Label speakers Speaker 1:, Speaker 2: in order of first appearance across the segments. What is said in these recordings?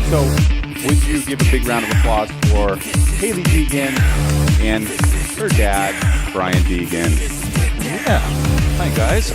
Speaker 1: So would you give a big round of applause for Hailie Deegan and her dad, Brian Deegan?
Speaker 2: Yeah. Hi, guys.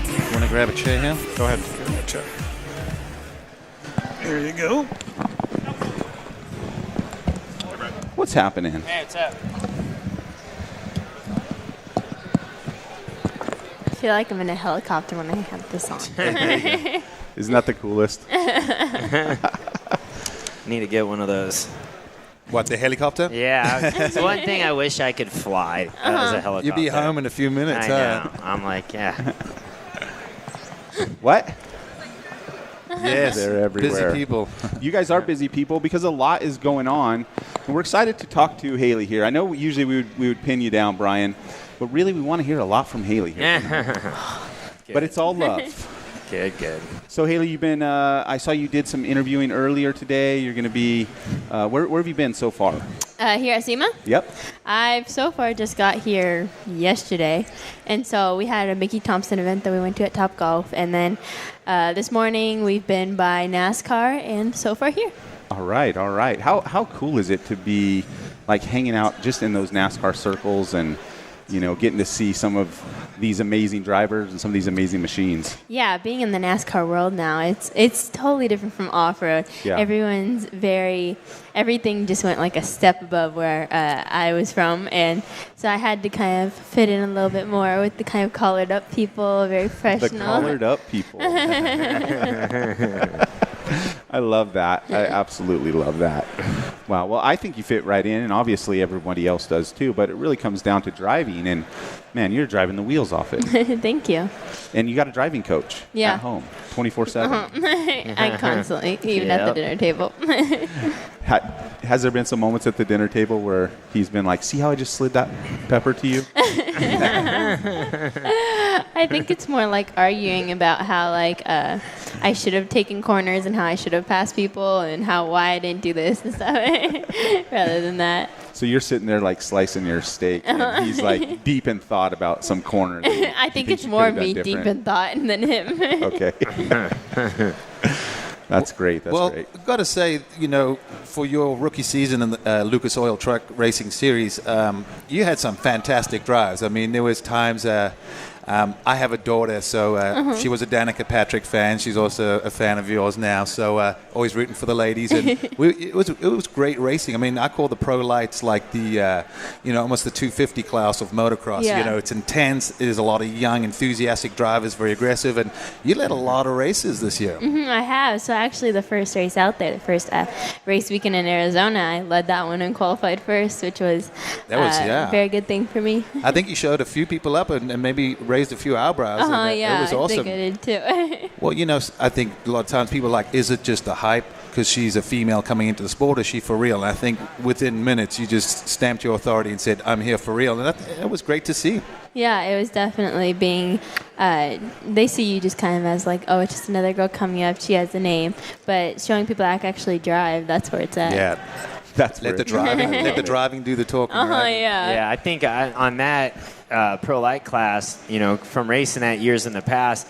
Speaker 2: You want to grab a chair here? Go ahead. Grab a chair. There you go.
Speaker 1: What's happening?
Speaker 3: Hey, what's up?
Speaker 4: I feel like I'm in a helicopter when I have this on.
Speaker 1: Isn't that the coolest?
Speaker 3: Need to get one of those.
Speaker 2: What, the helicopter?
Speaker 3: Yeah, it's one thing I wish I could fly as a helicopter.
Speaker 2: You'll be home in a few minutes,
Speaker 3: I know. I'm like, yeah.
Speaker 1: What?
Speaker 2: Yes,
Speaker 1: They're everywhere.
Speaker 2: busy people.
Speaker 1: You guys are busy people because a lot is going on. And we're excited to talk to Hailie here. I know usually we would pin you down, Brian, but really we want to hear a lot from Hailie here. But it's all love.
Speaker 3: Good.
Speaker 1: So, Hailie, you've been, I saw you did some interviewing earlier today. You're going to be, where have you been so far?
Speaker 4: Here at SEMA?
Speaker 1: Yep.
Speaker 4: I've so far just got here yesterday. And so we had a Mickey Thompson event that we went to at Topgolf. And then this morning we've been by NASCAR and so far here.
Speaker 1: All right. How cool is it to be, like, hanging out just in those NASCAR circles and, you know, getting to see some of these amazing drivers and some of these amazing machines?
Speaker 4: Yeah, being in the NASCAR world now, it's totally different from off-road.
Speaker 1: Yeah.
Speaker 4: Everything just went like a step above where I was from. And so I had to kind of fit in a little bit more with the kind of collared up people, very professional.
Speaker 1: The collared up people. I love that. I absolutely love that. Wow. Well, I think you fit right in, and obviously everybody else does too, but it really comes down to driving, and, man, you're driving the wheels off it.
Speaker 4: Thank you.
Speaker 1: And you got a driving coach at home, 24/7.
Speaker 4: I constantly, even at the dinner table.
Speaker 1: Has there been some moments at the dinner table where he's been like, see how I just slid that pepper to you?
Speaker 4: I think it's more like arguing about how, like, I should have taken corners and how I should have passed people and why I didn't do this and stuff, rather than that.
Speaker 1: So you're sitting there, like, slicing your steak, and he's, like, deep in thought about some corners.
Speaker 4: I think it's more me deep in thought than him.
Speaker 1: Okay. That's great.
Speaker 2: Well, I've got to say, you know, for your rookie season in the Lucas Oil Truck Racing Series, you had some fantastic drives. I mean, there was times I have a daughter, so she was a Danica Patrick fan. She's also a fan of yours now, so always rooting for the ladies. And it was great racing. I mean, I call the Pro Lights like the, almost the 250 class of motocross.
Speaker 4: Yeah.
Speaker 2: You know, it's intense. There's a lot of young, enthusiastic drivers, very aggressive, and you led a lot of races this year.
Speaker 4: I have. So actually the first race out there, the first race weekend in Arizona, I led that one and qualified first, which was a very good thing for me.
Speaker 2: I think you showed a few people up and maybe raised a few eyebrows.
Speaker 4: Yeah,
Speaker 2: it was awesome.
Speaker 4: I think I did too.
Speaker 2: Well, you know, I think a lot of times people are like, is it just a hype because she's a female coming into the sport? Is she for real? And I think within minutes you just stamped your authority and said, I'm here for real. And that was great to see.
Speaker 4: Yeah, it was definitely being, they see you just kind of as like, oh, it's just another girl coming up. She has a name. But showing people that I can actually drive, that's where it's at.
Speaker 2: Yeah. Let the driving do the talking. Right?
Speaker 4: Yeah.
Speaker 3: Yeah, I think on that Pro Light class, you know, from racing that years in the past,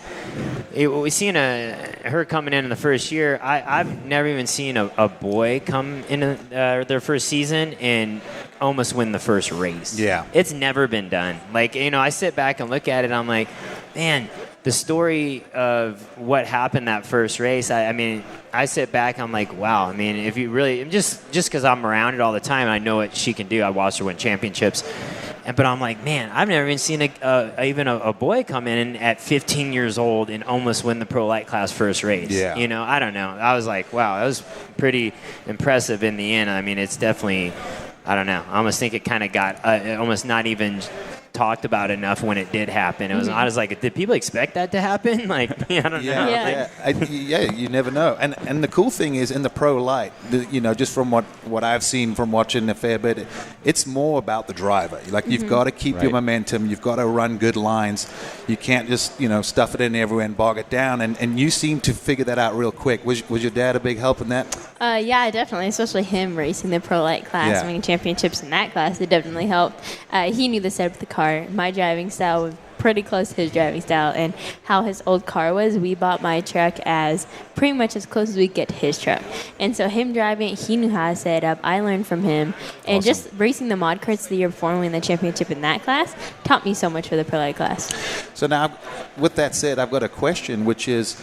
Speaker 3: we've seen her coming in the first year. I've never even seen a boy come in their first season and almost win the first race.
Speaker 2: Yeah.
Speaker 3: It's never been done. Like, you know, I sit back and look at it, I'm like, man, the story of what happened that first race, I mean, I sit back, I'm like, wow. I mean, if you really, just because I'm around it all the time, I know what she can do. I watched her win championships. But I'm like, man, I've never even seen even a boy come in at 15 years old and almost win the Pro Light class first race.
Speaker 2: Yeah.
Speaker 3: You know, I don't know. I was like, wow, that was pretty impressive in the end. I mean, it's definitely, I don't know. I almost think it kind of got almost not even talked about enough when it did happen. It was, I was like, did people expect that to happen? Like, I don't know.
Speaker 2: Yeah, you never know. And the cool thing is in the Pro Light, you know, just from what I've seen from watching a fair bit, it's more about the driver. Like, you've got to keep your momentum. You've got to run good lines. You can't just, you know, stuff it in everywhere and bog it down. And you seem to figure that out real quick. Was your dad a big help in that?
Speaker 4: Yeah, definitely. Especially him racing the Pro Light class, winning championships in that class. It definitely helped. He knew the setup of the car. My driving style would pretty close to his driving style. And how his old car was, we bought my truck as pretty much as close as we get to his truck. And so him driving, he knew how to set it up. I learned from him. And just racing the mod carts the year before and winning the championship in that class taught me so much for the Pro Light class.
Speaker 2: So now, with that said, I've got a question, which is,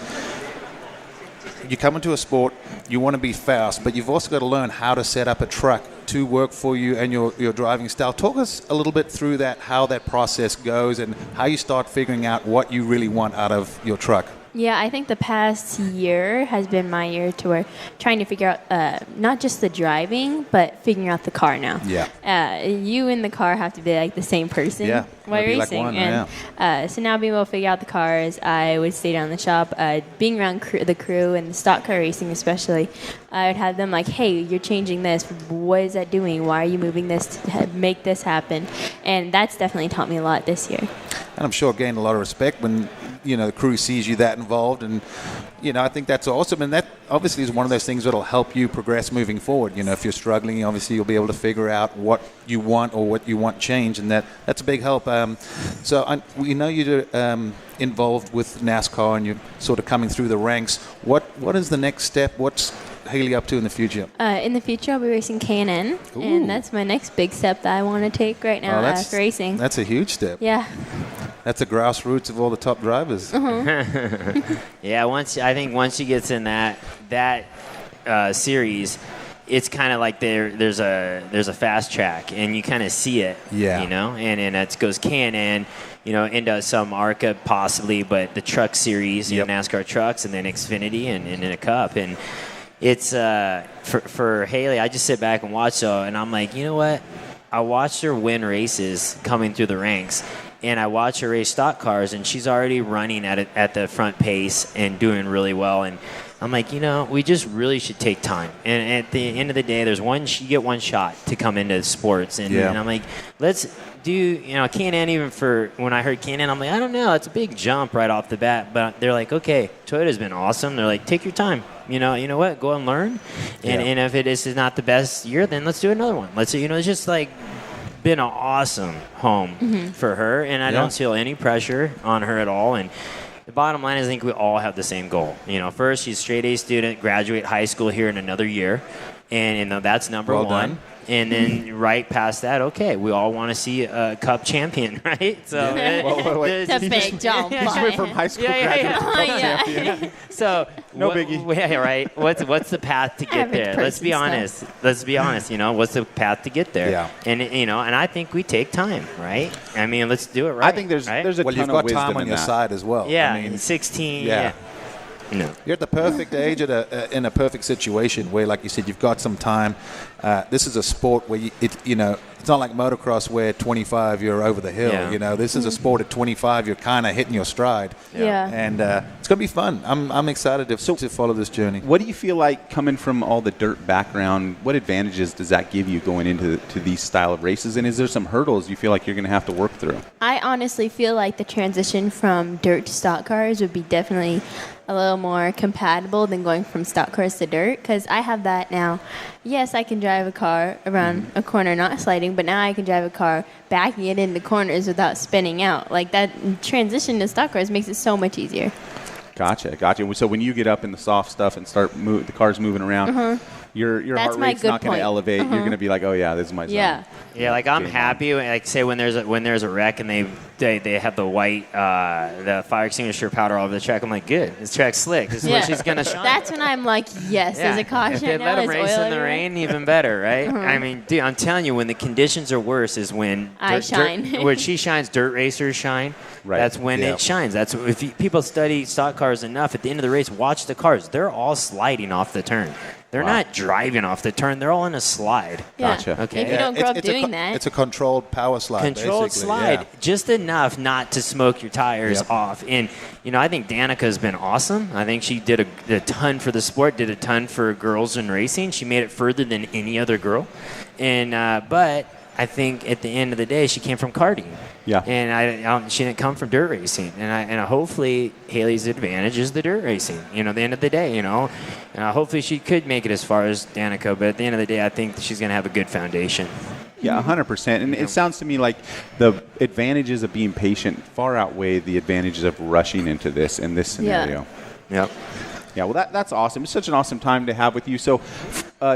Speaker 2: you come into a sport, you want to be fast, but you've also got to learn how to set up a truck to work for you and your driving style. Talk us a little bit through that, how that process goes and how you start figuring out what you really want out of your truck.
Speaker 4: Yeah, I think the past year has been my year to where trying to figure out not just the driving, but figuring out the car now.
Speaker 2: Yeah.
Speaker 4: You and the car have to be like the same person while racing.
Speaker 2: Like one,
Speaker 4: so now being able to figure out the cars, I would stay down in the shop. Being around the crew and the stock car racing especially, I would have them like, hey, you're changing this. What is that doing? Why are you moving this to make this happen? And that's definitely taught me a lot this year.
Speaker 2: And I'm sure gained a lot of respect when, the crew sees you that involved. And, I think that's awesome. And that obviously is one of those things that'll help you progress moving forward. If you're struggling, obviously you'll be able to figure out what you want or what you want changed. And that's a big help. So we know you're involved with NASCAR and you're sort of coming through the ranks. What is the next step? What's Hailie up to in the future?
Speaker 4: In the future, I'll be racing K&N, and that's my next big step that I want to take right now after racing.
Speaker 2: That's a huge step.
Speaker 4: Yeah.
Speaker 2: That's the grassroots of all the top drivers.
Speaker 3: Yeah, I think once she gets in that series, it's kind of like there's a fast track, and you kind of see it.
Speaker 2: Yeah.
Speaker 3: And it goes K&N, into some ARCA possibly, but the truck series, NASCAR trucks, and then Xfinity and in a Cup. And it's for Hailie, I just sit back and watch her, and I'm like, you know what? I watched her win races coming through the ranks, and I watch her race stock cars, and she's already running at the front pace and doing really well. And I'm like, we just really should take time. And at the end of the day, you get one shot to come into sports. And I'm like, let's do, K&N, even for when I heard K&N, I'm like, I don't know. It's a big jump right off the bat. But they're like, okay, Toyota's been awesome. They're like, take your time. You know what? Go and learn. And if it is not the best year, then let's do another one. It's just like been an awesome home for her. And I don't feel any pressure on her at all. And the bottom line is I think we all have the same goal. First, she's a straight A student, graduate high school here in another year. And that's number one.
Speaker 2: Done.
Speaker 3: And then right past that, okay, we all want to see a Cup champion, right? So
Speaker 4: it's a big jump.
Speaker 1: He just went from high school graduate to Cup champion.
Speaker 3: So
Speaker 1: no biggie.
Speaker 3: Yeah, right. What's the path to get there? Let's be honest. What's the path to get there?
Speaker 2: Yeah.
Speaker 3: And and I think we take time, right? I mean, let's do it right.
Speaker 1: I think there's a ton
Speaker 2: you've
Speaker 1: of
Speaker 2: got
Speaker 1: wisdom
Speaker 2: time on
Speaker 1: in
Speaker 2: your
Speaker 1: that.
Speaker 2: side as well.
Speaker 3: Yeah,
Speaker 2: I mean,
Speaker 3: 16.
Speaker 2: yeah.
Speaker 3: No.
Speaker 2: You're at the perfect age in a perfect situation where, like you said, you've got some time. This is a sport where it's not like motocross where at 25 you're over the hill.
Speaker 3: Yeah.
Speaker 2: This is a sport at 25 you're kind of hitting your stride.
Speaker 4: Yeah.
Speaker 2: And it's going to be fun. I'm excited to follow this journey.
Speaker 1: What do you feel like coming from all the dirt background? What advantages does that give you going into these style of races? And is there some hurdles you feel like you're going to have to work through?
Speaker 4: I honestly feel like the transition from dirt to stock cars would be definitely a little more compatible than going from stock cars to dirt, because I have that now. Yes, I can drive a car around a corner not sliding, but now I can drive a car backing it into corners without spinning out. Like that transition to stock cars makes it so much easier.
Speaker 1: Gotcha. So when you get up in the soft stuff and start the car's moving around, your heart rate's not going to elevate. You're going to be like, oh yeah, this is my zone.
Speaker 3: Yeah, like I'm happy. Like say when there's a wreck and they have the white the fire extinguisher powder all over the track. I'm like, good. This track's slick. This is where she's gonna shine.
Speaker 4: That's when I'm like, yes. There's a caution.
Speaker 3: If they let them race in the rain, even better, right? I mean, dude, I'm telling you, when the conditions are worse is when
Speaker 4: I shine.
Speaker 3: Where she shines, dirt racers shine.
Speaker 1: Right.
Speaker 3: That's when it shines. That's if people study stock cars enough. At the end of the race, watch the cars. They're all sliding off the turn. They're not driving off the turn. They're all in a slide.
Speaker 4: Yeah.
Speaker 1: Gotcha.
Speaker 3: Okay.
Speaker 4: If you don't grow up doing that.
Speaker 2: It's a controlled power slide.
Speaker 3: Controlled slide, just enough not to smoke your tires off. And, I think Danica's been awesome. I think she did a ton for the sport, did a ton for girls in racing. She made it further than any other girl. And but I think at the end of the day, she came from karting.
Speaker 1: Yeah.
Speaker 3: And she didn't come from dirt racing. And hopefully Hailie's advantage is the dirt racing. At the end of the day, And hopefully she could make it as far as Danica. But at the end of the day, I think she's going to have a good foundation.
Speaker 1: Yeah, 100%. And it sounds to me like the advantages of being patient far outweigh the advantages of rushing into this in this scenario.
Speaker 3: Yep.
Speaker 1: Yeah, well, that's awesome. It's such an awesome time to have with you. So,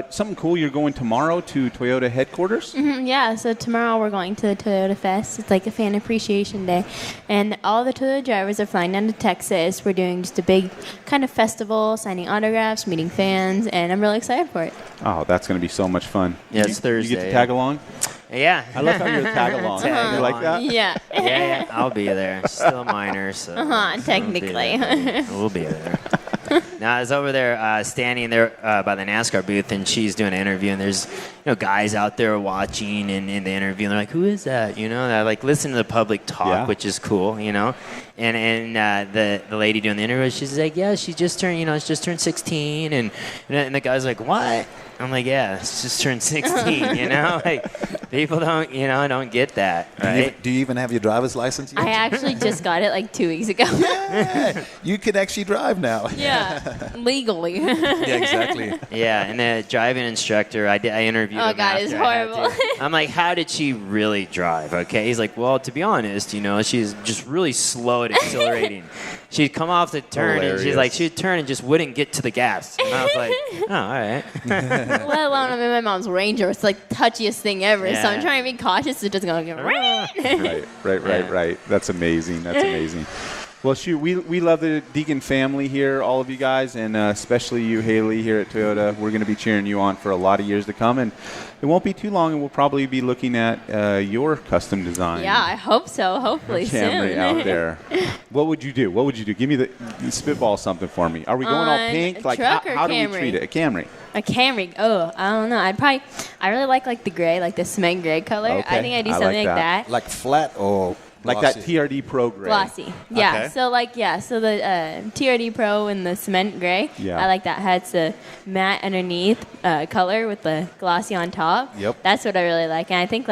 Speaker 1: something cool, you're going tomorrow to Toyota headquarters?
Speaker 4: Yeah, so tomorrow we're going to the Toyota Fest. It's like a fan appreciation day. And all the Toyota drivers are flying down to Texas. We're doing just a big kind of festival, signing autographs, meeting fans, and I'm really excited for it.
Speaker 1: Oh, that's going to be so much fun.
Speaker 3: Yeah, it's Thursday.
Speaker 1: You get to tag along?
Speaker 3: Yeah.
Speaker 1: I love how you're a tag along.
Speaker 3: Tag
Speaker 1: You like
Speaker 3: along.
Speaker 1: that?
Speaker 4: Yeah.
Speaker 3: Yeah, I'll be there. Still a minor, so.
Speaker 4: Technically.
Speaker 3: We'll be there. Now, I was over there standing there by the NASCAR booth, and she's doing an interview, and there's guys out there watching and in the interview, and they're like, "Who is that?" And I like listen to the public talk, which is cool, And the lady doing the interview, she's like, "Yeah, she just turned, she just turned 16," and the guy's like, "What?" I'm like, "Yeah, it's just turned 16." Like people don't get that, right?
Speaker 2: Do you even have your driver's license yet?
Speaker 4: I actually just got it like 2 weeks ago.
Speaker 2: Yeah, you can actually drive now.
Speaker 4: Yeah, legally.
Speaker 2: Yeah, exactly.
Speaker 3: Yeah, and the driving instructor, I interviewed him.
Speaker 4: Oh, God, it's
Speaker 3: after I had
Speaker 4: horrible.
Speaker 3: to. I'm like, how did she really drive? Okay, he's like, well, to be honest, she's just really slow at accelerating. She'd come off the turn, and she'd turn and just wouldn't get to the gas. And I was like, oh, all right.
Speaker 4: Let alone I'm in my mom's Ranger. It's like the touchiest thing ever. So I'm
Speaker 3: Yeah.
Speaker 4: trying to be cautious. It doesn't go
Speaker 1: Right. That's amazing. Well, shoot, we love the Deegan family here, all of you guys, and especially you, Hailie, here at Toyota. We're going to be cheering you on for a lot of years to come, and it won't be too long, and we'll probably be looking at your custom design.
Speaker 4: Yeah, I hope so. Hopefully
Speaker 1: Camry
Speaker 4: soon.
Speaker 1: out there. What would you do? Give me the spitball something for me. Are we going all
Speaker 4: On
Speaker 1: pink?
Speaker 4: a
Speaker 1: Like
Speaker 4: truck or
Speaker 1: how do we
Speaker 4: Camry?
Speaker 1: treat it? A Camry.
Speaker 4: A Camry. Oh, I don't know. I really like the gray, like the cement gray color.
Speaker 1: Okay,
Speaker 4: I think I do
Speaker 1: I like
Speaker 4: something like
Speaker 1: that.
Speaker 4: that.
Speaker 2: Like flat or
Speaker 1: Like
Speaker 2: glossy?
Speaker 1: that TRD Pro gray.
Speaker 4: Glossy. Yeah.
Speaker 2: Okay.
Speaker 4: So the TRD Pro and the cement gray.
Speaker 1: Yeah.
Speaker 4: I like that. Has the matte underneath color with the glossy on top.
Speaker 2: Yep.
Speaker 4: That's what I really like. And I think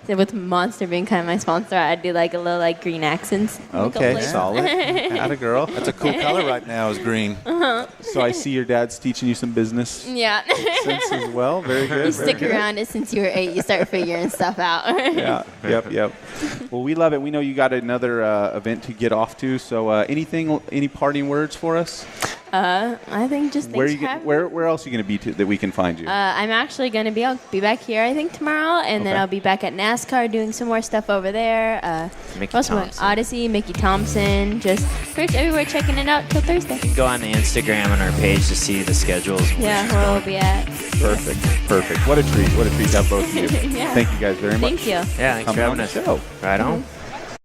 Speaker 4: with Monster being kind of my sponsor, I'd do like a little like green accents.
Speaker 1: Okay,
Speaker 4: Like,
Speaker 1: solid. Atta girl.
Speaker 2: That's a cool color right now is green.
Speaker 1: So I see your dad's teaching you some business
Speaker 4: Yeah.
Speaker 1: sense as well. Very good.
Speaker 4: You
Speaker 1: very
Speaker 4: stick
Speaker 1: good.
Speaker 4: around it since you were 8. You start figuring stuff out.
Speaker 1: Yeah. Yep. Well, we love it. We know you got another event to get off to. So any parting words for us?
Speaker 4: I think just thanks for having me.
Speaker 1: Where else are you going to be that we can find you?
Speaker 4: I'm actually going to be back here, I think, tomorrow, and then
Speaker 1: Okay.
Speaker 4: I'll be back at NASCAR doing some more stuff over there.
Speaker 3: Mickey
Speaker 4: Also,
Speaker 3: Thompson.
Speaker 4: Odyssey, Mickey Thompson, just pretty much everywhere checking it out till Thursday.
Speaker 3: Go on the Instagram on our page to see the schedules.
Speaker 4: Yeah, where we'll be at.
Speaker 1: Perfect. What a treat to have both of you.
Speaker 4: Yeah.
Speaker 1: Thank you guys very much.
Speaker 4: Thank you.
Speaker 3: Yeah, thanks for
Speaker 1: Coming on
Speaker 3: having
Speaker 1: the
Speaker 3: us.
Speaker 1: show.
Speaker 3: Right on.